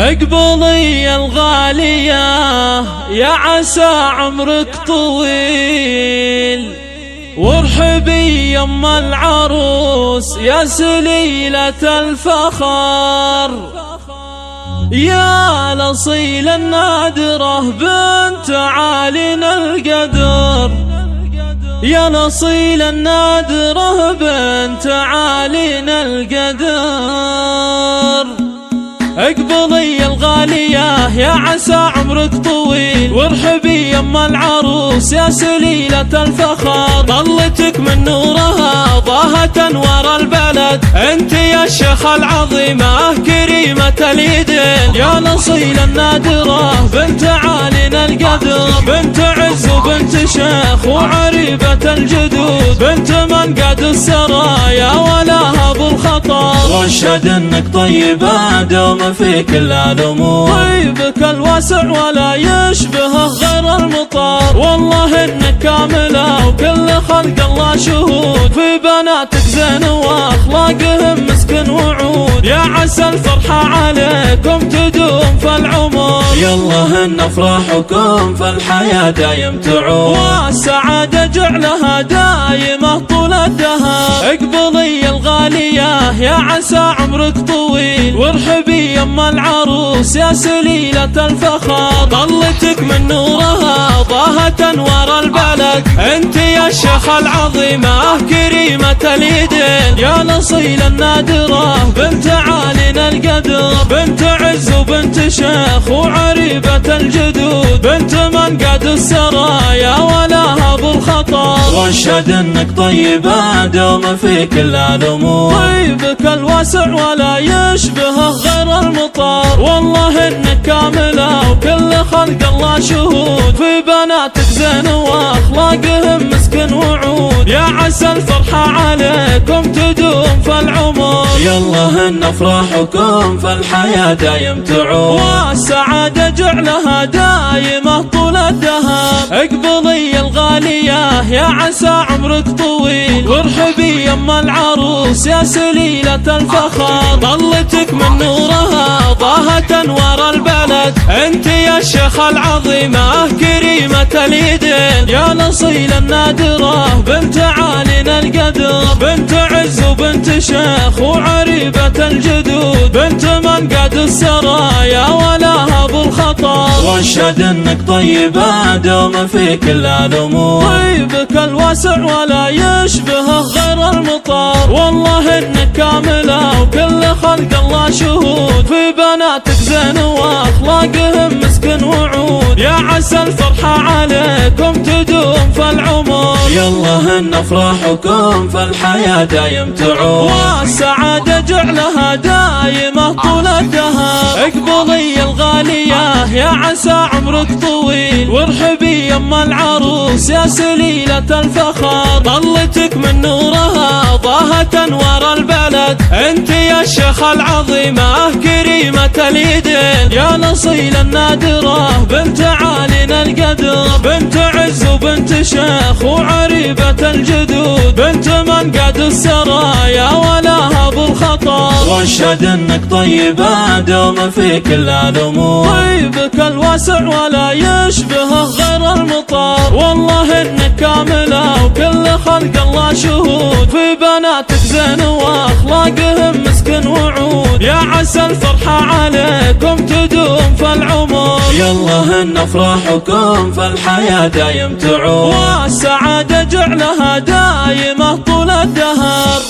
اقبلي الغالية يا عسى عمرك طويل، وارحبي يم العروس يا سليلة الفخر، يا الأصيل النادرة بنت عالينا القدر، يا الأصيل النادرة بنت عالينا القدر. اقبلي الغالية يا عسى عمرك طويل، وارحبي يم العروس يا سليلة الفخر، ظلتك من نورها ضاهت انوار البلد، انت يا الشيخ العظيمة كريمة اليدين، يا الاصيل النادرة بنت عالينا القدر، بنت عز وبنت شيخ وعريبة الجدود، بنت من قاد السرايا ولاها ابو الخطر، واشهد انك طيبة دوم في كل الامور، طيبك الواسع ولا يشبهه غير المطر، والله انك كاملة وكل خلق الله شهود، في بناتك زين واخلاقهم مسكن وعود، يا عسى الفرحة عليكم تدوم في العمر، يالله ان افراحكم في الحياة دايم تعود، والسعادة جعلها دايمة طول الدهر. اقبلي الغالية يا عسى عمرك طويل، وارحبي يم العروس يا سليلة الفخر، ظلتك من نورها ضاهت انوار البلد، انت يا الشيخ العظيمة كريمة اليدين، يا الاصيل النادرة بنت عالينا القدر، بنت عز وبنت شيخ وعريبة الجدود، بنت من قاد السرايا ولاها ابو الخطر، واشهد انك طيبة دوم في كل الامور، طيبك الواسع ولا يشبهه غير المطر، والله انك كاملة وكل خلق الله شهود، في بناتك زين واخلاقهم مسكن وعود، يا عسى الفرحة عليكم تدوم في العمر، يالله ان افراحكم في الحياة دايم تعود، والسعادة جعلها دايمة طول الدهر. اقبلي الغالية يا عسى عمرك طويل، وارحبي يم العروس يا سليلة الفخر، ظلتك من نورها ضاهت انوار البلد، انت يا الشيخ العظيمة كريمة اليدين، يا الاصيل النادرة بنت عالينا القدر، بنت عز وبنت شيخ وعريبة الجدود، بنت من قاد السرايا ولاها ابو الخطر، واشهد انك طيبة دوم في كل الامور، طيبك الواسع ولا يشبهه غير المطر، والله انك كاملة وكل خلق الله شهود، في بناتك زين واخلاقهم مسكن وعود، يا عسى الفرحة عليكم تدوم في العمر، يالله ان افراحكم في الحياة دايم تعود، والسعادة جعلها دايمة طول الدهر. اقبلي الغالية يا عسى عمرك طويل، وارحبي يم العروس يا سليلة الفخر، ظلتك من نورها ضاهت انوار البلد، انت يا الشيخ العظيمة كريمة اليدين، يا الاصيل النادرة بنت عالينا القدر، بنت عز وبنت شيخ وعريبة الجدود، بنت من قاد السرايا ولاها ابو الخطر، واشهد انك طيبة دوم في كل الامور، طيبك الواسع ولا يشبهه غير المطر، والله انك كاملة وكل خلق الله شهود، في بناتك زين واخلاقهم مسكن وعود، يا عسى الفرحة عليكم تدوم في العمر، يالله ان افراحكم في الحياة دايم تعود، والسعادة جعلها دايمة طول الدهر.